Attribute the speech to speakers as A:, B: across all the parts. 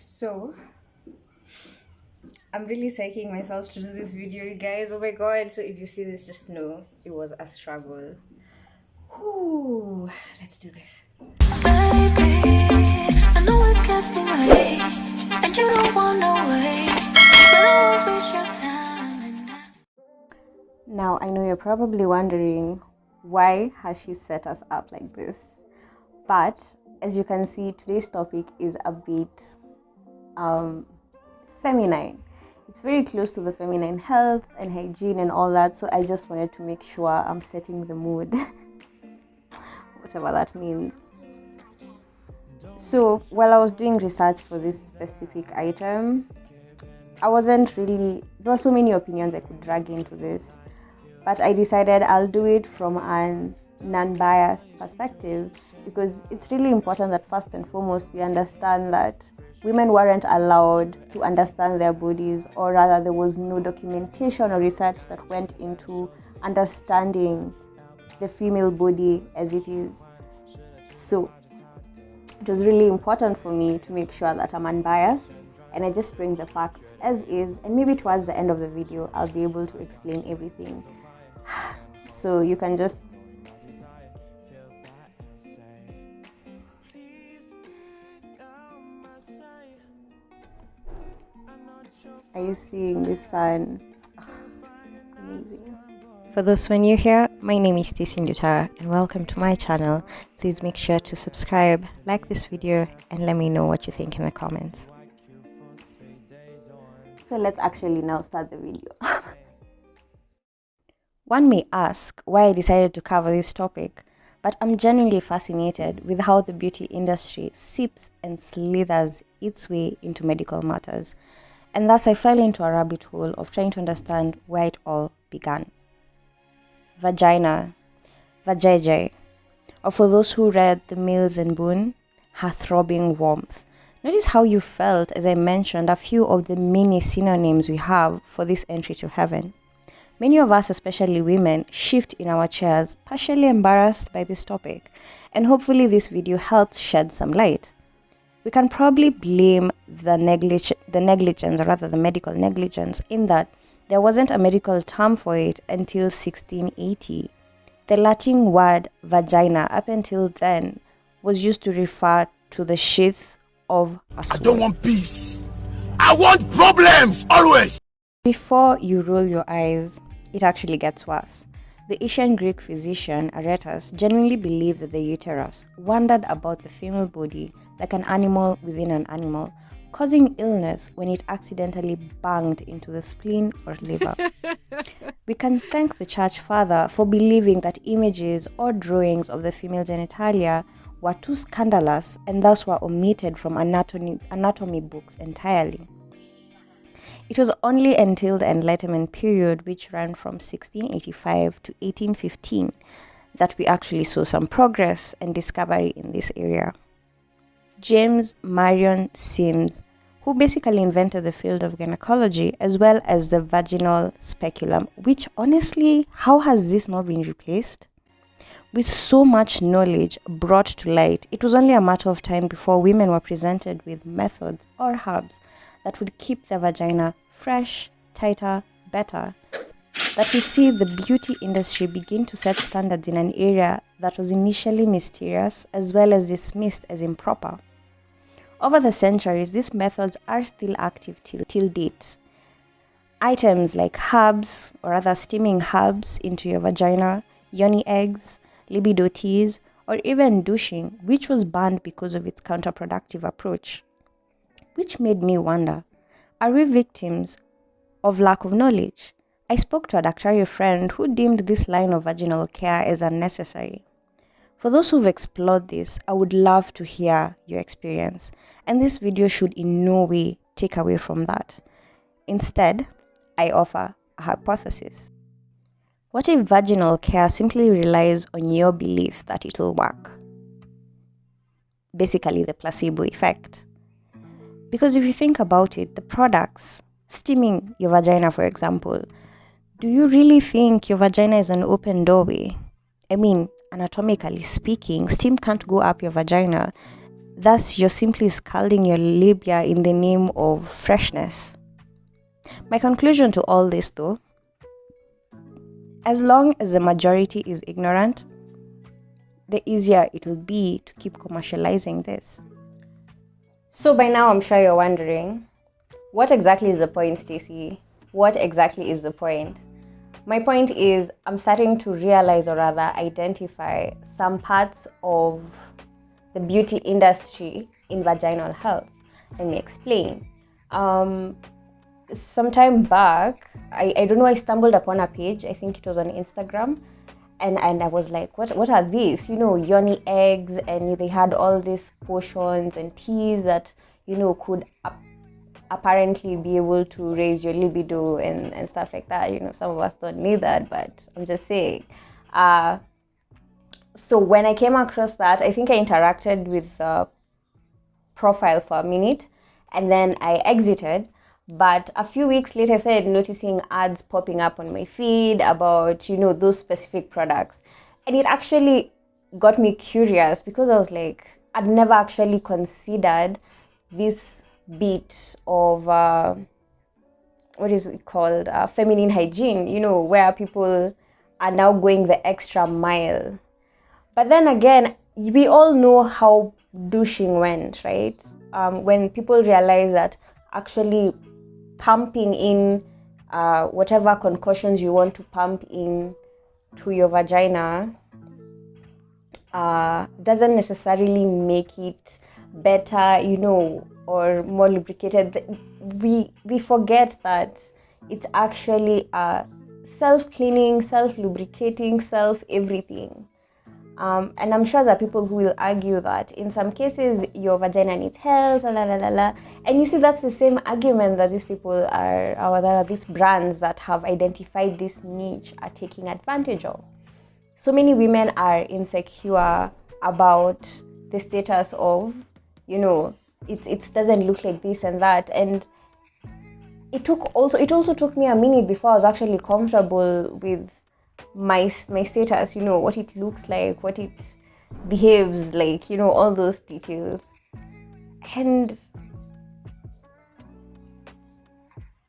A: So, I'm really psyching myself to do this video, you guys. Oh my god. So, if you see this, just know it was a struggle. Whew. Let's do this.
B: Baby, I know it's getting late, and you don't wanna wait, but I won't waste your time.
A: Now, I know you're probably wondering, why has she set us up like this? But as you can see, today's topic is a bit feminine. It's very close to the feminine health and hygiene and all that, so I just wanted to make sure I'm setting the mood, whatever that means. So while I was doing research for this specific item, there were so many opinions I could drag into this, but I decided I'll do it from an non-biased perspective, because it's really important that first and foremost we understand that women weren't allowed to understand their bodies, or rather there was no documentation or research that went into understanding the female body as it is. So it was really important for me to make sure that I'm unbiased and I just bring the facts as is, and maybe towards the end of the video I'll be able to explain everything. So you can just Are you seeing the sun? Amazing. For those who are new here, my name is Stacey Nduta and welcome to my channel. Please make sure to subscribe, like this video, and let me know what you think in the comments. So let's actually now start the video. One may ask why I decided to cover this topic, but I'm genuinely fascinated with how the beauty industry seeps and slithers its way into medical matters. And thus I fell into a rabbit hole of trying to understand where it all began. Vagina, vajayjay, or for those who read The Mills and Boone, her throbbing warmth. Notice how you felt as I mentioned a few of the many synonyms we have for this entry to heaven. Many of us, especially women, shift in our chairs, partially embarrassed by this topic, and hopefully this video helps shed some light. We can probably blame the negligence, or rather the medical negligence, in that there wasn't a medical term for it until 1680. The Latin word vagina up until then was used to refer to the sheath of a sword.
C: I don't want peace. I want problems always.
A: Before you roll your eyes, it actually gets worse. The ancient Greek physician Aretas genuinely believed that the uterus wandered about the female body like an animal within an animal, causing illness when it accidentally banged into the spleen or liver. We can thank the church father for believing that images or drawings of the female genitalia were too scandalous and thus were omitted from anatomy books entirely. It was only until the Enlightenment period, which ran from 1685 to 1815, that we actually saw some progress and discovery in this area. James Marion Sims, who basically invented the field of gynecology as well as the vaginal speculum, which honestly, how has this not been replaced? With so much knowledge brought to light, it was only a matter of time before women were presented with methods or herbs that would keep their vagina fresh, tighter, better, that we see the beauty industry begin to set standards in an area that was initially mysterious as well as dismissed as improper. Over the centuries, these methods are still active till date. Items like herbs, or rather steaming herbs into your vagina, yoni eggs, libido teas, or even douching, which was banned because of its counterproductive approach. Which made me wonder, are we victims of lack of knowledge? I spoke to a doctoral friend who deemed this line of vaginal care as unnecessary. For those who've explored this, I would love to hear your experience, and this video should in no way take away from that. Instead, I offer a hypothesis. What if vaginal care simply relies on your belief that it'll work? Basically, the placebo effect. Because if you think about it, the products, steaming your vagina for example, do you really think your vagina is an open doorway? I mean, anatomically speaking, steam can't go up your vagina. Thus, you're simply scalding your labia in the name of freshness. My conclusion to all this, though, as long as the majority is ignorant, the easier it will be to keep commercializing this. So by now, I'm sure you're wondering, what exactly is the point, Stacey? What exactly is the point? My point is, I'm starting to realize, or rather identify, some parts of the beauty industry in vaginal health. Let me explain. Some time back, I don't know, I stumbled upon a page, I think it was on Instagram, and I was like, what are these? Yoni eggs, and they had all these potions and teas that, could apparently be able to raise your libido and stuff like that. Some of us don't need that, but I'm just saying. So when I came across that, I think I interacted with the profile for a minute, and then I exited. But a few weeks later, I started noticing ads popping up on my feed about, those specific products. And it actually got me curious, because I was like, I'd never actually considered this bit of, what is it called? Feminine hygiene, where people are now going the extra mile. But then again, we all know how douching went, right? When people realize that actually pumping in whatever concoctions you want to pump in to your vagina doesn't necessarily make it better, or more lubricated. We forget that it's actually self-cleaning, self-lubricating, self-everything. And I'm sure there are people who will argue that in some cases your vagina needs help, and you see that's the same argument that these people are, or there are these brands that have identified this niche are taking advantage of. So many women are insecure about the status of, it doesn't look like this and that, and it also took me a minute before I was actually comfortable with my status, what it looks like, what it behaves like, all those details. And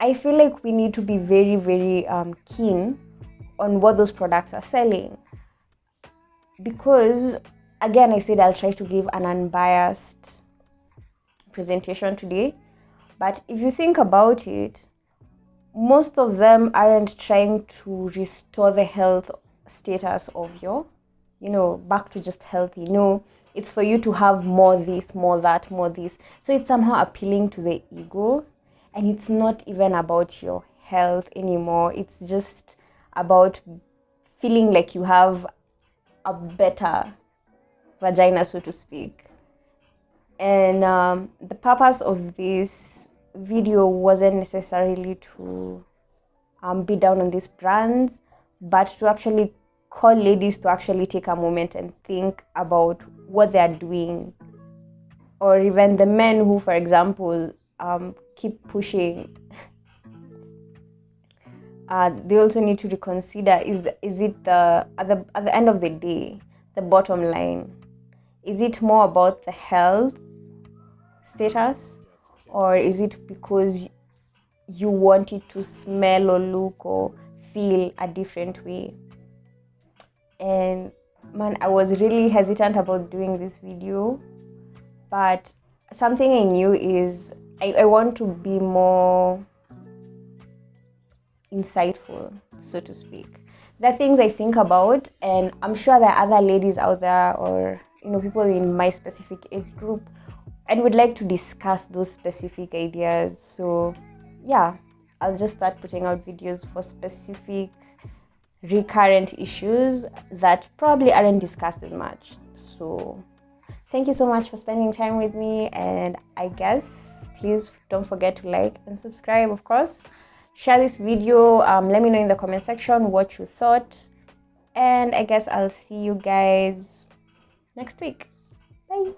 A: I feel like we need to be very, very keen on what those products are selling, because again, I said I'll try to give an unbiased presentation today, but if you think about it, most of them aren't trying to restore the health status of your, back to just healthy. No, it's for you to have more this, more that, more this. So it's somehow appealing to the ego, and it's not even about your health anymore. It's just about feeling like you have a better vagina, so to speak. And the purpose of this video wasn't necessarily to be down on these brands, but to actually call ladies to actually take a moment and think about what they are doing, or even the men who, for example, keep pushing. They also need to reconsider: is it at the end of the day, the bottom line, is it more about the health status, or is it because you want it to smell or look or feel a different way? And man, I was really hesitant about doing this video, but something I knew is I want to be more insightful, so to speak. There are things I think about, and I'm sure there are other ladies out there, or people in my specific age group, and would like to discuss those specific ideas. So yeah, I'll just start putting out videos for specific recurrent issues that probably aren't discussed as much. So thank you so much for spending time with me, and I guess please don't forget to like and subscribe, of course. Share this video, let me know in the comment section what you thought, and I guess I'll see you guys next week. Bye.